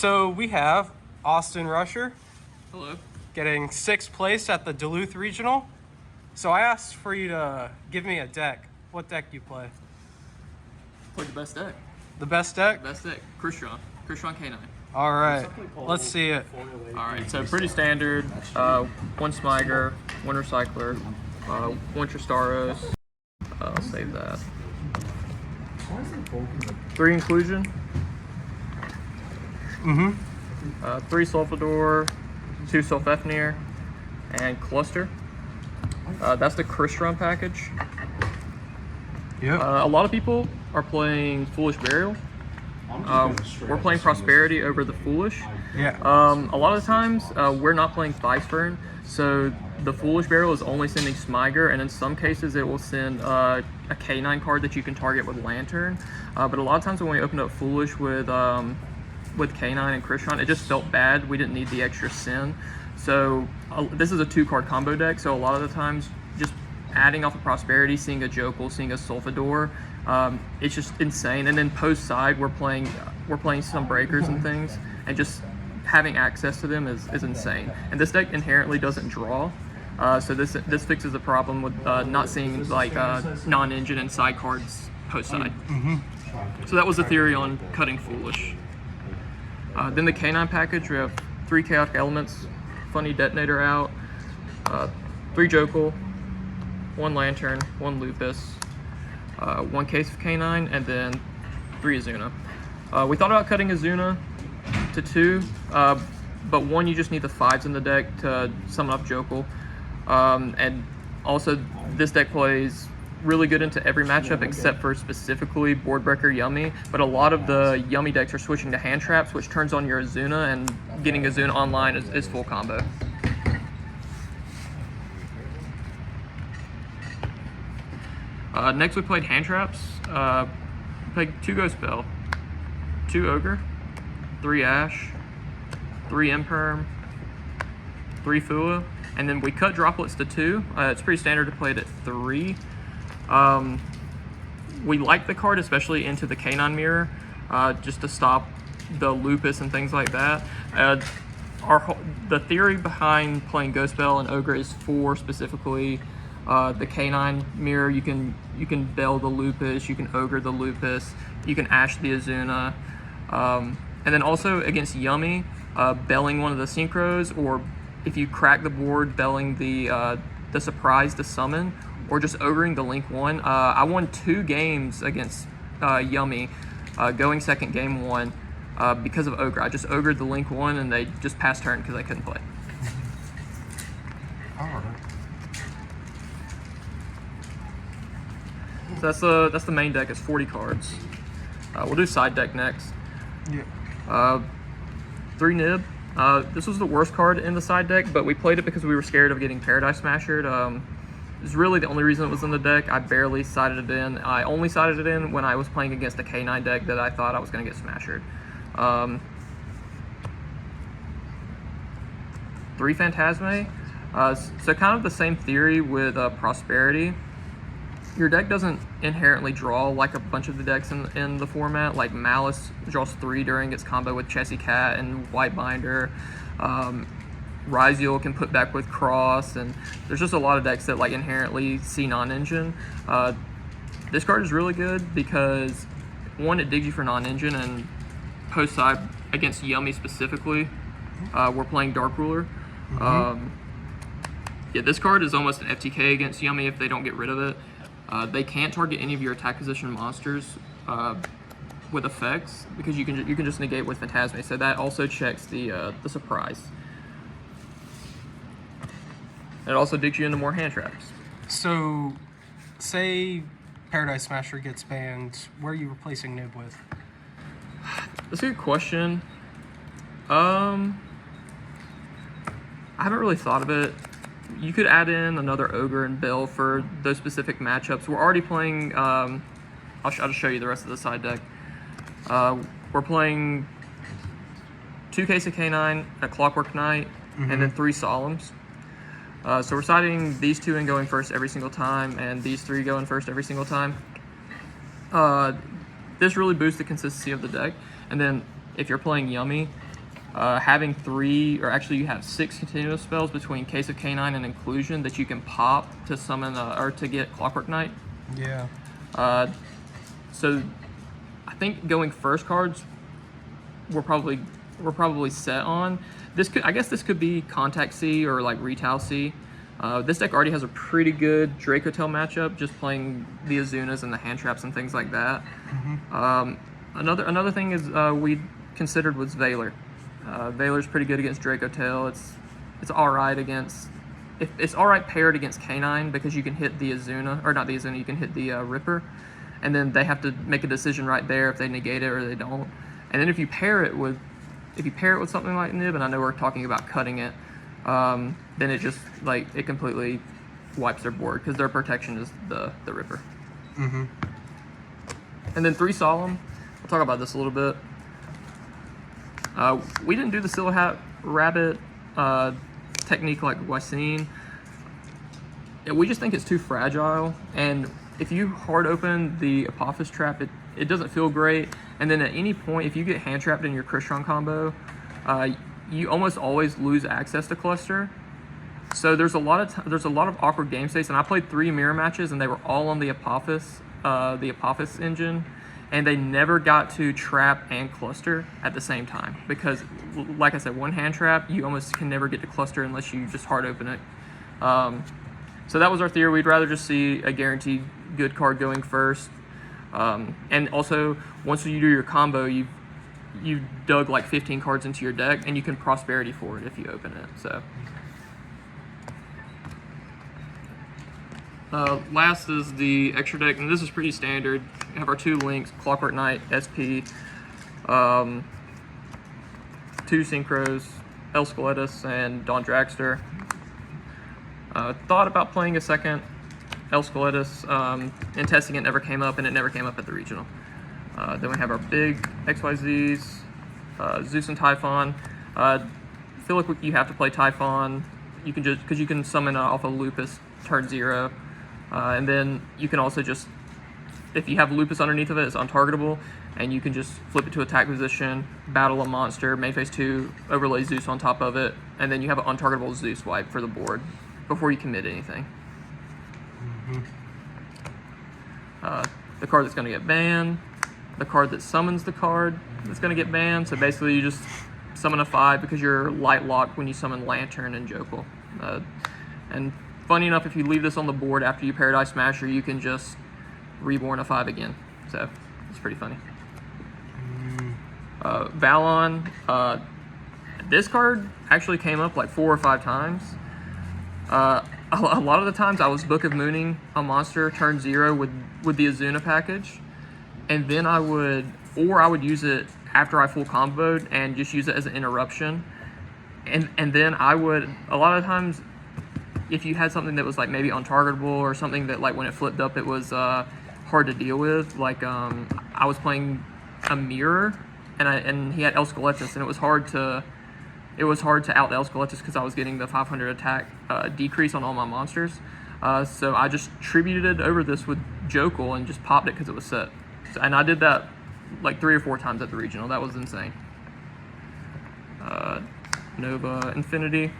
So we have Austin Rusher Hello. getting 6th place at the Duluth Regional. So I asked for you to give me a deck. What deck do you play? Play the best deck. The best deck? Best deck. Crystron K9. All right, let's see it. Alright, so pretty standard. One Smiger, one Recycler, one Tristaros. I'll save that. 3 Inclusion. 3 Sulfador, 2 Sulfethnir, and Cluster. That's the Crystron package. Yeah. A lot of people are playing Foolish Burial. We're playing Prosperity over the Foolish. Yeah. A lot of the times we're not playing Theisfern, so the Foolish Burial is only sending Smiger, and in some cases it will send a K9 card that you can target with Lantern. But a lot of times when we opened up Foolish with K9 and Crystron, it just felt bad. We didn't need the extra send. So this is a 2-card combo deck, so a lot of the times just adding off of Prosperity, seeing a Jokel, seeing a Sulfador, it's just insane. And then post side, we're playing some breakers and things, and just having access to them is insane. And this deck inherently doesn't draw, so this fixes the problem with not seeing like non-engine and side cards post side. So that was the theory on cutting Foolish. Then the K9 package, we have 3 Chaotic Elements, Funny Detonator out, 3 Jokel, 1 Lantern, 1 Lupus, 1 case of K9, and then 3 Azuna. We thought about cutting Azuna to 2, but 1, you just need the 5s in the deck to summon up Jokel. And also, this deck plays really good into every matchup except for specifically Boardbreaker Yummy, but a lot of the Yummy decks are switching to Hand Traps, which turns on your Azuna, and getting Azuna online is full combo. Next we played Hand Traps. We played 2 Ghost Bell, 2 Ogre, 3 Ash, 3 Imperm, 3 Fua, and then we cut Droplets to 2. It's pretty standard to play it at 3. We like the card, especially into the K9 mirror, just to stop the Lupus and things like that. The theory behind playing Ghost Bell and Ogre is for specifically the K9 mirror. You can Bell the Lupus, you can Ogre the Lupus, you can Ash the Azuna, and then also against Yummy, belling one of the Synchros, or if you crack the board, belling the Surprise to summon, or just ogering the Link 1. I won 2 games against Yummy, going second game 1 because of Ogre. I just ogered the Link 1 and they just passed turn because I couldn't play. So that's the main deck. It's 40 cards. We'll do side deck next. Yeah. 3 Nib. This was the worst card in the side deck, but we played it because we were scared of getting Paradise Smashered. It's really the only reason it was in the deck. I barely sided it in. I only sided it in when I was playing against a K9 deck that I thought I was going to get Smashered. 3 Phantasme. So kind of the same theory with Prosperity. Your deck doesn't inherently draw like a bunch of the decks in the format. Like Malice draws 3 during its combo with Chessy Cat and White Binder. Ryziel can put back with Cross, and there's just a lot of decks that like inherently see non-engine. This card is really good because 1, it digs you for non-engine, and post side against Yummy specifically, we're playing Dark Ruler. Yeah, this card is almost an FTK against Yummy if they don't get rid of it. They can't target any of your attack position monsters with effects because you can just negate with Phantasme. So that also checks the Surprise. It also digs you into more Hand Traps. So, say Paradise Smasher gets banned, where are you replacing Nib with? That's a good question. I haven't really thought of it. You could add in another Ogre and Bell for those specific matchups. We're already playing, I'll just show you the rest of the side deck. We're playing 2 Case of K9, a Clockwork Knight, and then 3 Solemns. So we're siding these 2 and going first every single time, and these 3 going first every single time. This really boosts the consistency of the deck. And then if you're playing Yummy, having 3, or actually you have 6 continuous spells between Case of Canine and Inclusion that you can pop to summon or to get Clockwork Knight. Yeah. So I think going first cards we're probably set on. I guess this could be Contact C or like Retail C. This deck already has a pretty good Dracotail matchup, just playing the Azunas and the hand traps and things like that. Another thing is we considered was Valor. Valor's pretty good against Dracotail. It's all right against. It's all right paired against Canine because you can hit the Azuna, or not the Azuna, you can hit the Ripper, and then they have to make a decision right there if they negate it or they don't. And then if you pair it with something like Nib, and I know we're talking about cutting it, then it just like it completely wipes their board because their protection is the Ripper. And then 3 Solemn. We'll talk about this a little bit. We didn't do the Silhouette Rabbit technique like Wysine. We just think it's too fragile, and if you hard open the Apophis trap, it doesn't feel great. And then at any point, if you get hand trapped in your Crystron combo, you almost always lose access to cluster. So there's a lot of awkward game states, and I played 3 mirror matches, and they were all on the Apophis engine, and they never got to trap and cluster at the same time because, like I said, one hand trap you almost can never get to cluster unless you just hard open it. So that was our theory. We'd rather just see a guaranteed good card going first, and also once you do your combo, you've dug like 15 cards into your deck, and you can prosperity for it if you open it. So. Last is the extra deck, and this is pretty standard. We have our 2 links, Clockwork Knight, SP, 2 Synchros, El Skeletus, and Dawn Dragster. Thought about playing a second El Skeletus, and testing it never came up, and it never came up at the regional. Then we have our big XYZs, Zeus and Typhon. Feel like you have to play Typhon. You can just because you can summon off of Lupus turn 0. And then you can also just, if you have Lupus underneath of it, it's untargetable, and you can just flip it to attack position, battle a monster, main phase 2, overlay Zeus on top of it, and then you have an untargetable Zeus wipe for the board before you commit anything. The card that's going to get banned, the card that summons the card that's going to get banned, so basically you just summon a 5 because you're light locked when you summon Lantern and Jokel. And funny enough, if you leave this on the board after you Paradise Smasher, you can just reborn a 5 again. So it's pretty funny. Valon, this card actually came up like 4 or 5 times. A lot of the times I was Book of Mooning a monster turn 0 with the Azuna package, and then I would use it after I full comboed and just use it as an interruption. And then I would, a lot of times, if you had something that was like maybe untargetable or something that like when it flipped up it was hard to deal with, like I was playing a mirror and he had El Skeletus, and it was hard to out El Skeletus because I was getting the 500 attack decrease on all my monsters. So I just tributed over this with Jokel and just popped it because it was set. And I did that like 3 or 4 times at the regional. That was insane. Nova Infinity.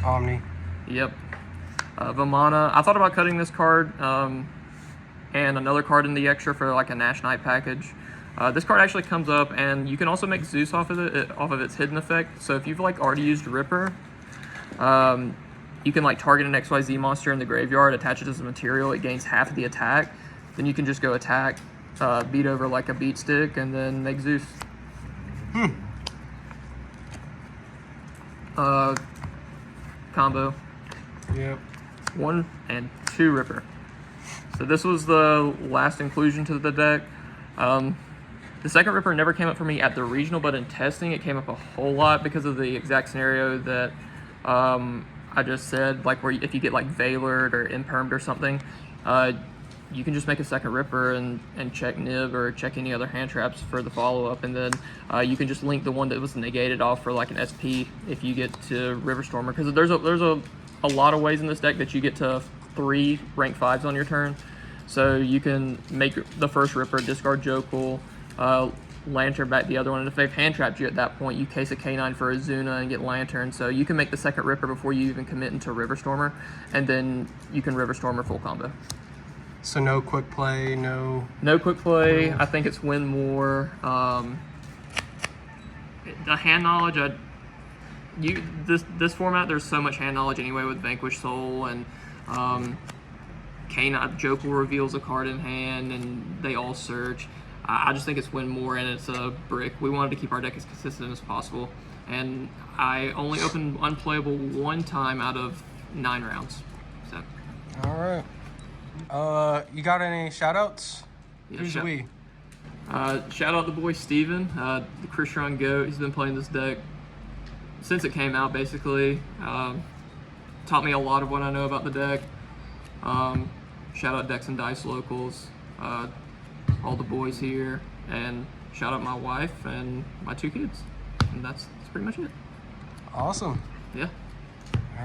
Omni. Yep. Vamana. I thought about cutting this card and another card in the extra for like a Nash Knight package. This card actually comes up, and you can also make Zeus off of its hidden effect. So if you've like already used Ripper, you can like target an XYZ monster in the graveyard, attach it as a material, it gains half of the attack. Then you can just go attack, beat over like a beat stick, and then make Zeus. Combo. Yep. 1 and 2 Ripper. So this was the last inclusion to the deck. The second Ripper never came up for me at the regional, but in testing it came up a whole lot because of the exact scenario that I just said, like where if you get like Valored or Impermed or something, you can just make a second Ripper and check Nib or check any other hand traps for the follow-up, and then you can just link the one that was negated off for like an SP if you get to Riverstormer, because there's a lot of ways in this deck that you get to 3 rank 5s on your turn. So you can make the first Ripper, discard Jokel, lantern back the other one. And if they've hand trapped you at that point, you case a K9 for a Zuna and get lantern. So you can make the second Ripper before you even commit into River Stormer, and then you can River Stormer full combo. So no quick play, no quick play. I think it's win more. The hand knowledge, this format, there's so much hand knowledge anyway with Vanquish Soul and K9. Joker reveals a card in hand, and they all search. I just think it's win more, and it's a brick. We wanted to keep our deck as consistent as possible, and I only opened unplayable one time out of 9 rounds. So. All right. You got any shout outs? Yeah, Who's we? Shout out the boy Steven, the Crystron GOAT. He's been playing this deck since it came out, basically. Taught me a lot of what I know about the deck. Shout out Dex and Dice Locals, all the boys here, and shout out my wife and my 2 kids. And that's pretty much it. Awesome. Yeah.